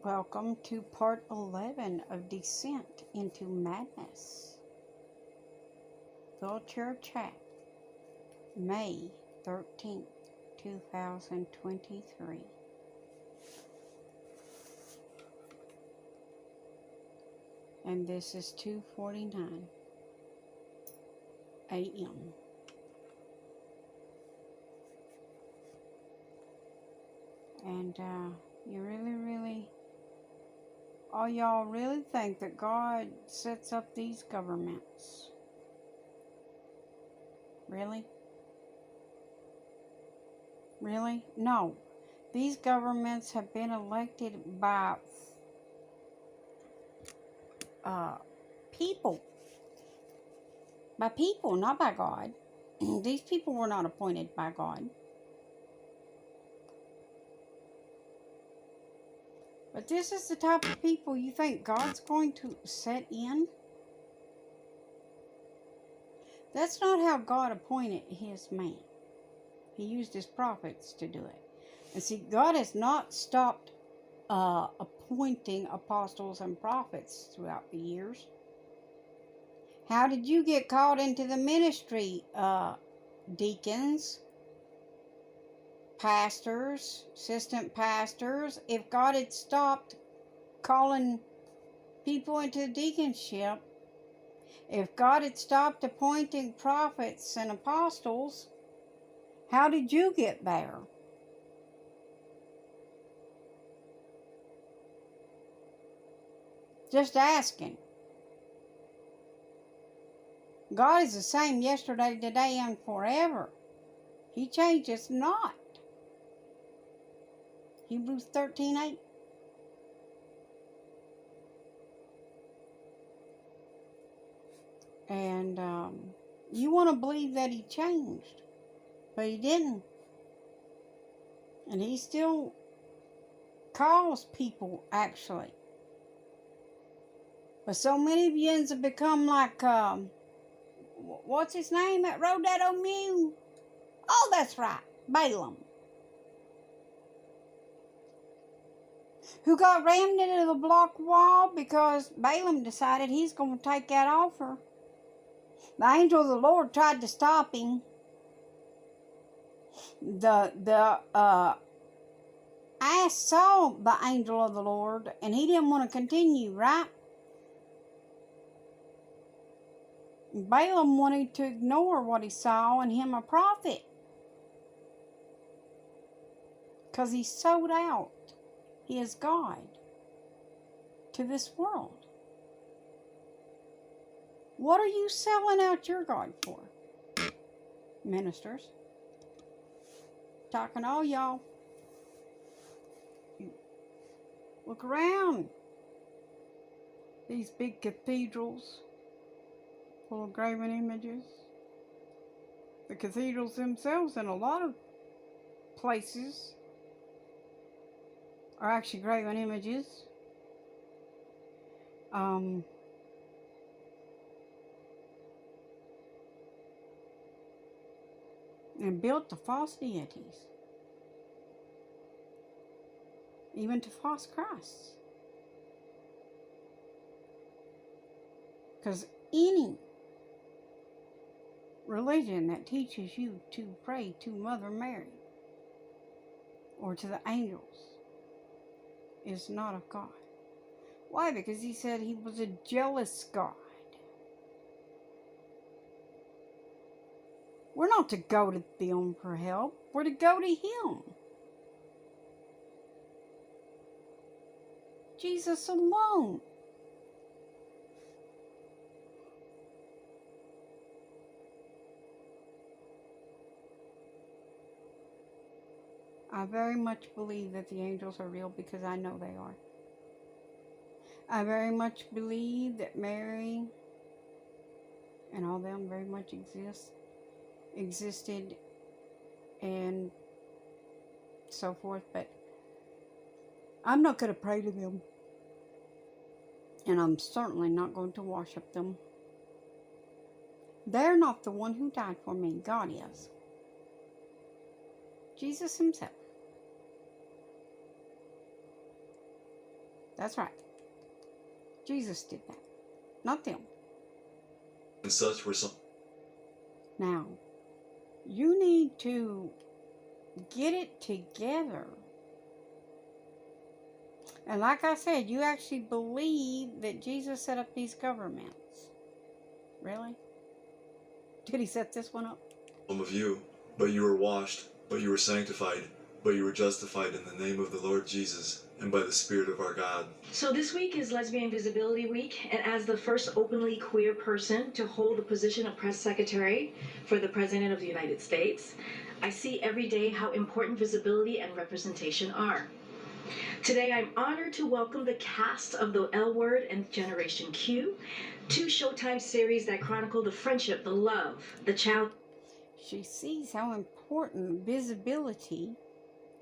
Welcome to part 11 of Descent into Madness. Vulture Chat, May 13th, 2023. And this is 2:49 a.m. And you really, all y'all really think that God sets up these governments? Really? Really? No. These governments have been elected by people. By people, not by God. These people were not appointed by God. But this is the type of people you think God's going to set in? That's not how God appointed his man. He used his prophets to do it. And see, God has not stopped appointing apostles and prophets throughout the years. How did you get called into the ministry, deacons, pastors, assistant pastors? If God had stopped calling people into the deaconship, if God had stopped appointing prophets and apostles, how did you get there? Just asking. God is the same yesterday, today, and forever. He changes not. Hebrews 13:8. And you want to believe that he changed, but he didn't. And he still calls people, actually. But so many of you have become like, what's his name that rode that old mule? Oh, that's right, Balaam. Who got rammed into the block wall because Balaam decided he's going to take that offer. The angel of the Lord tried to stop him. I saw the angel of the Lord, and he didn't want to continue, right? Balaam wanted to ignore what he saw and him a prophet, because he sold out his God to this world. What are you selling out your God for? Ministers. Talking to all y'all. Look around. These big cathedrals full of graven images. The cathedrals themselves in a lot of places are actually graven images. And built to false deities. Even to false Christs. Because any religion that teaches you to pray to Mother Mary or to the angels is not of God. Why? Because he said he was a jealous God. We're not to go to them for help. We're to go to him. Jesus alone. I very much believe that the angels are real because I know they are. I very much believe that Mary and all them very much existed and so forth, but I'm not going to pray to them, and I'm certainly not going to worship them. They're not the one who died for me. God is. Jesus himself. That's right. Jesus did that, not them. And such were some. Now, you need to get it together. And like I said, you actually believe that Jesus set up these governments. Really? Did he set this one up? Some of you, but you were washed, but you were sanctified, but you were justified in the name of the Lord Jesus and by the Spirit of our God. So this week is Lesbian Visibility Week, and as the first openly queer person to hold the position of press secretary for the President of the United States, I see every day how important visibility and representation are. Today I'm honored to welcome the cast of The L Word and Generation Q, two Showtime series that chronicle the friendship, the love, the child. She sees how important visibility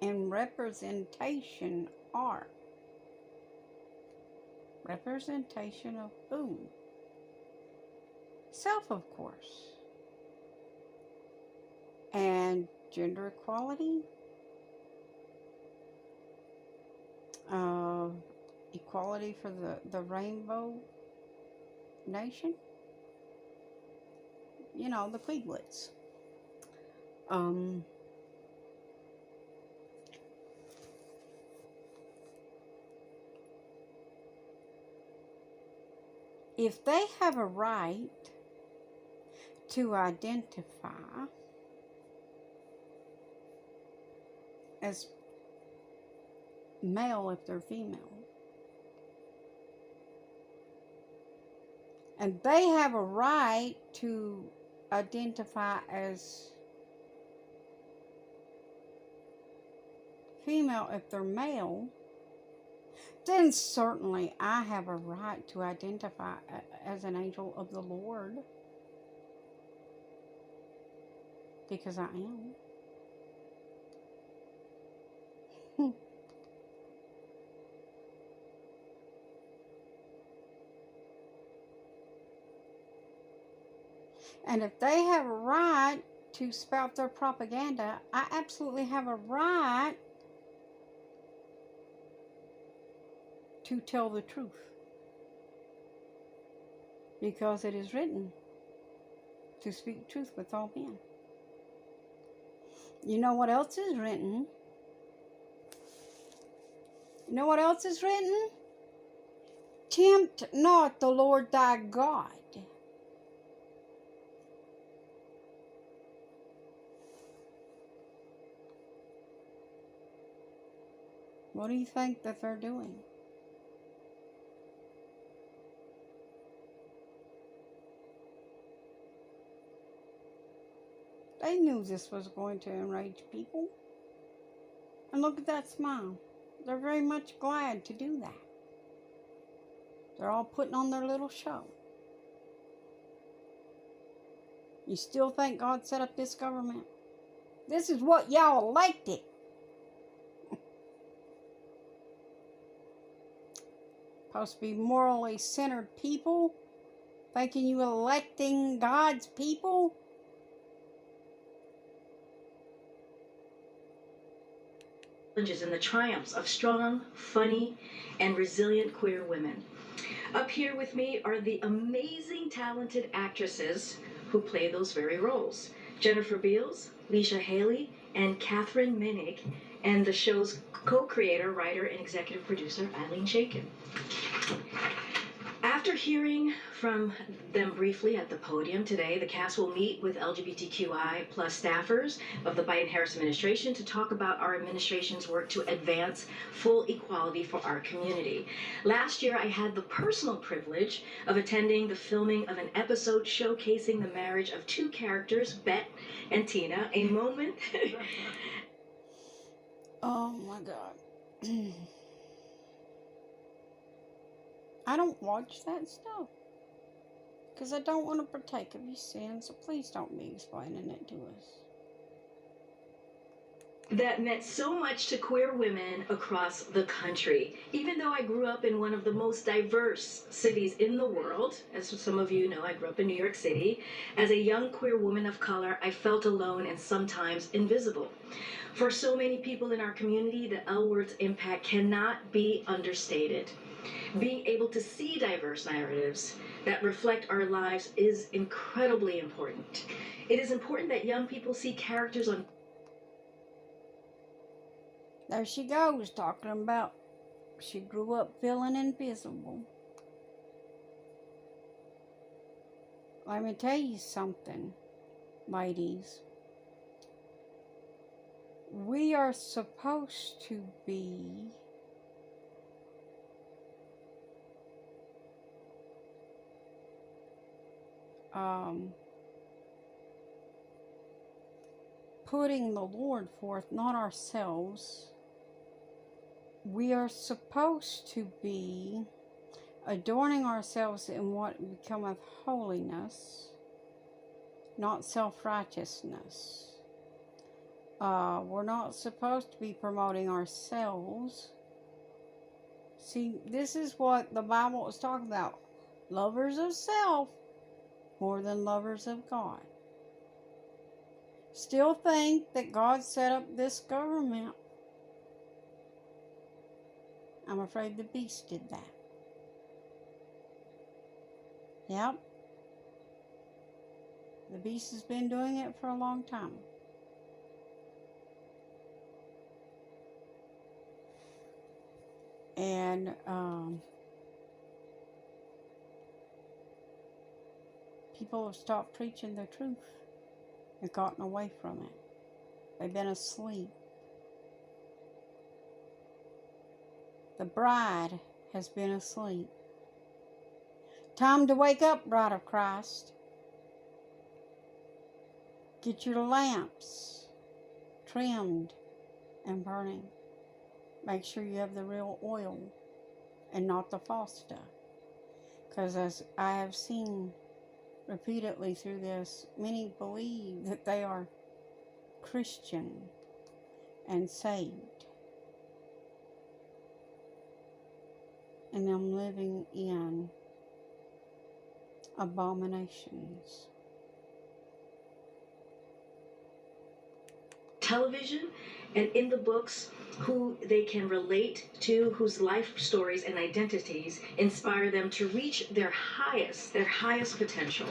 and representation are. Representation of who? Self, of course. And gender equality, equality for the rainbow nation. You know, the Quiglets. If they have a right to identify as male if they're female, and they have a right to identify as female if they're male, then certainly I have a right to identify as an angel of the Lord, because I am. And if they have a right to spout their propaganda, I absolutely have a right to tell the truth. Because it is written to speak truth with all men. You know what else is written? You know what else is written? Tempt not the Lord thy God. What do you think that they're doing? They knew this was going to enrage people. And look at that smile. They're very much glad to do that. They're all putting on their little show. You still think God set up this government? This is what y'all elected. Supposed to be morally centered people, thinking you electing God's people. Challenges and the triumphs of strong, funny, and resilient queer women. Up here with me are the amazing, talented actresses who play those very roles. Jennifer Beals, Leisha Haley, and Catherine Minnick, and the show's co-creator, writer, and executive producer, Eileen Shaken. After hearing from them briefly at the podium today, the cast will meet with LGBTQI plus staffers of the Biden-Harris administration to talk about our administration's work to advance full equality for our community. Last year, I had the personal privilege of attending the filming of an episode showcasing the marriage of two characters, Bet and Tina, a moment... Oh my God. I don't watch that stuff because I don't want to partake of your sin, so please don't be explaining it to us. that meant so much to queer women across the country. Even though I grew up in one of the most diverse cities in the world, as some of you know, I grew up in New York City, as a young queer woman of color, I felt alone and sometimes invisible. For so many people in our community, the L Word's impact cannot be understated. Being able to see diverse narratives that reflect our lives is incredibly important. It is important that young people see characters on. There she goes, talking about she grew up feeling invisible. Let me tell you something, ladies. We are supposed to be putting the Lord forth, not ourselves. We are supposed to be adorning ourselves in what becometh holiness, not self-righteousness. We're not supposed to be promoting ourselves. See, this is what the Bible is talking about. Lovers of self more than lovers of God. Still think that God set up this government. I'm afraid the beast did that. Yep. The beast has been doing it for a long time. And people have stopped preaching the truth and gotten away from it. They've been asleep. The bride has been asleep. Time to wake up, bride of Christ. Get your lamps trimmed and burning. Make sure you have the real oil and not the false stuff. Because as I have seen repeatedly through this, many believe that they are Christian and saved. And them living in abominations. Television and in the books who they can relate to, whose life stories and identities inspire them to reach their highest potential.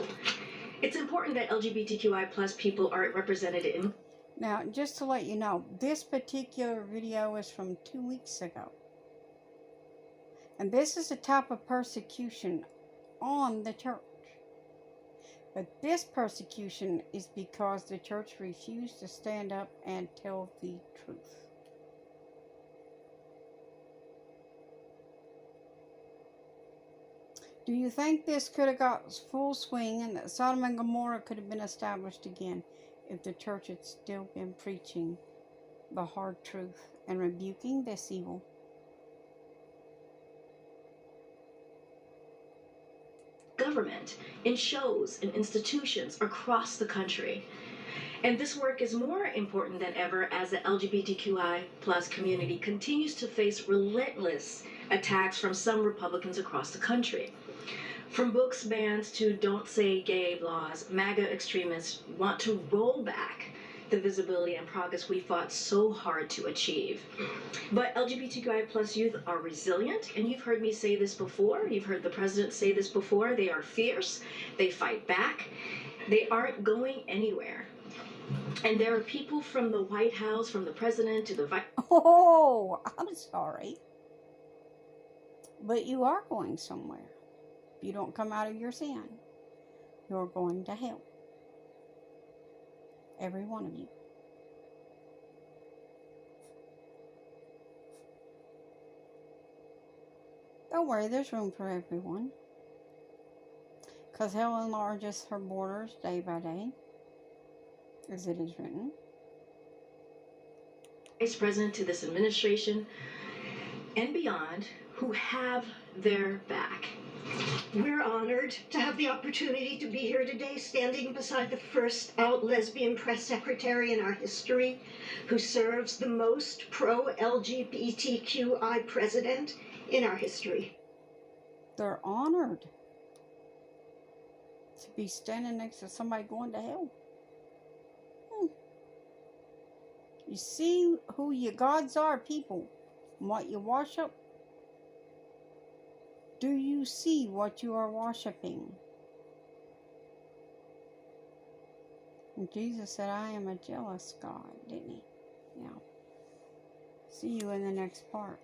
It's important that LGBTQI plus people are represented in. Now, just to let you know, this particular video is from 2 weeks ago. And this is a type of persecution on the church. But this persecution is because the church refused to stand up and tell the truth. Do you think this could have got full swing and that Sodom and Gomorrah could have been established again if the church had still been preaching the hard truth and rebuking this evil? Government, in shows and institutions across the country. And this work is more important than ever as the LGBTQI plus community continues to face relentless attacks from some Republicans across the country. From books bans to don't say gay laws, MAGA extremists want to roll back the visibility and progress we fought so hard to achieve. But LGBTQI plus youth are resilient, and you've heard me say this before, you've heard the president say this before, they are fierce, they fight back, they aren't going anywhere. And there are people from the White House, from the president to the vice. Oh, I'm sorry. But you are going somewhere. If you don't come out of your sin, you're going to hell. Every one of you. Don't worry, there's room for everyone. Because hell enlarges her borders day by day, as it is written. Vice President to this administration and beyond who have their back. We're honored to have the opportunity to be here today, standing beside the first out lesbian press secretary in our history, who serves the most pro-LGBTQI president in our history. They're honored to be standing next to somebody going to hell. You see who your gods are, people, and what you worship? Do you see what you are worshiping? And Jesus said, I am a jealous God, didn't he? Yeah. See you in the next part.